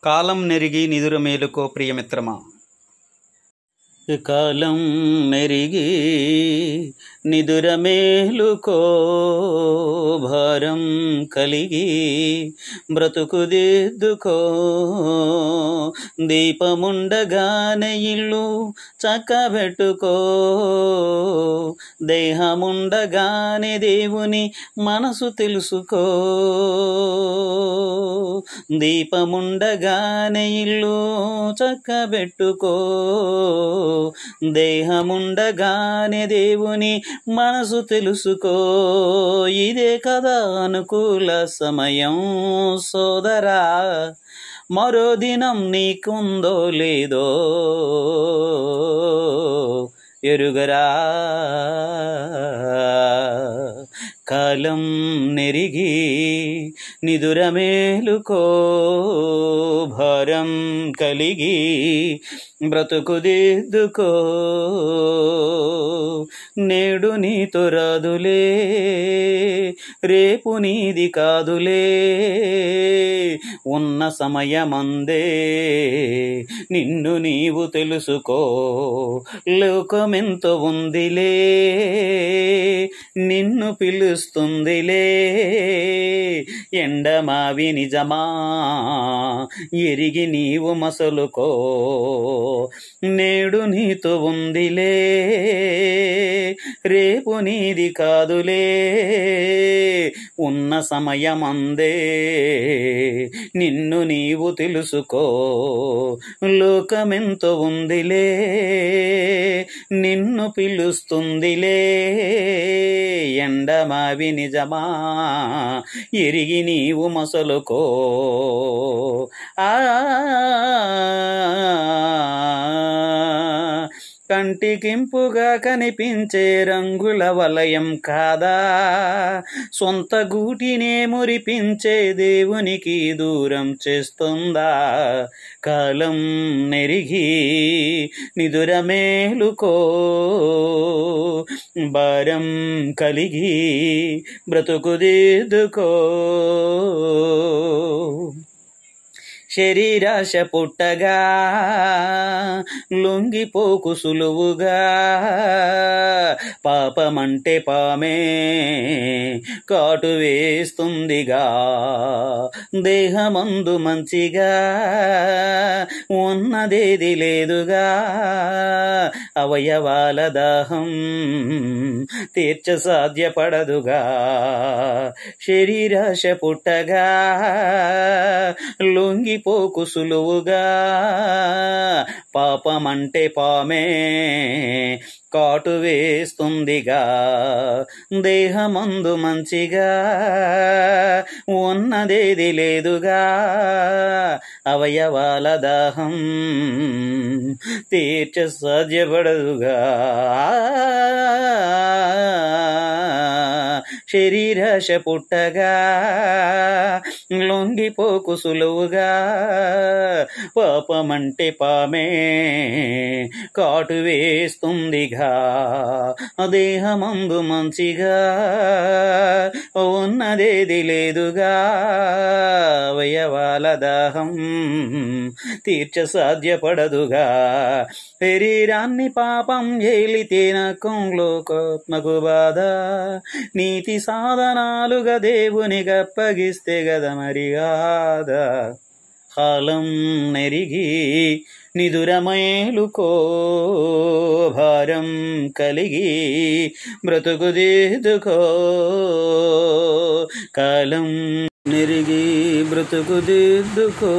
కాలం నెరిగి నిదుర మేలుకో ప్రియమిత్రమా. కాలం నెరిగి నిదుర మేలుకో, భారం కలిగి బ్రతుకు దిద్దుకో. దీపముండగానే ఇల్లు చక్కబెట్టుకో, దేహముండగానే దేవుని మనసు తెలుసుకో. దీపముండగానే ఇల్లు చక్కబెట్టుకో, దేహముండగానే దేవుని మనసు తెలుసుకో. ఇదే కదా అనుకూల సమయం సోదరా, మరో దినం నీకుందో లేదో ఎరుగరా. కాలం నెరిగి నిదుర మేలుకో, భారం కలిగి బ్రతుకు దిద్దుకో. నేడు నీతో రాదులే, రేపు నీది కాదులే. ఉన్న సమయమందే నిన్ను నీవు తెలుసుకో. లోకమెంతో ఉందిలే, నిన్ను పిలుస్తుందిలే. ఎండమావి నిజమా ఎరిగి నీవు మసలుకో. నేడు నీతో ఉందిలే, రేపు నీది కాదులే. ఉన్న సమయమందే నిన్ను నీవు తెలుసుకో. లోకమెంతో ఉందిలే, నిన్ను పిలుస్తుందిలే. ఎండమావి నిజమా ఎరిగి నీవు మసలుకో. కంటికింపుగా కనిపించే రంగుల వలయం కాదా, సొంత గూటినే మురిపించే దేవునికి దూరం చేస్తుందా. కాలం నెరిగి నిదుర మేలుకో, భారం కలిగి బ్రతుకు దిద్దుకో. శరీరాశ పుట్టగా లొంగిపోకు సులువుగా. పాపమంటే పామే కాటు వేస్తుందిగా. దేహమందు మంచిగా ఉన్నదేది లేదుగా. అవయవాల దాహం తీర్చ సాధ్యపడదుగా. శరీరాశ పుట్టగా లొంగిపోకు సులువుగా. పాపమంటే పామే కాటు వేస్తుందిగా. దేహమందు మంచిగా ఉన్నదేది లేదుగా. అవయవాల దాహం తీర్చ సాధ్యపడదుగా. శరీరాశ పుట్టగా లొంగిపోకు సులువుగా. పాపమంటే పామే కాటు వేస్తుందిగా. దేహమందు మంచిగా ఉన్నదేది లేదుగా. అవయవాల దాహం తీర్చ సాధ్యపడదుగా. శరీరాన్ని పాపం ఏలితే నకంలోకాత్మకు బాధ. నీతి సాధనాలుగా దేవునికి అప్పగిస్తే గదా మర్యాద. కాలం నెరిగి నిదుర మేలుకో, భారం కలిగి బ్రతుకు దిద్దుకో. కాలం నెరిగి బ్రతుకు దిద్దుకో.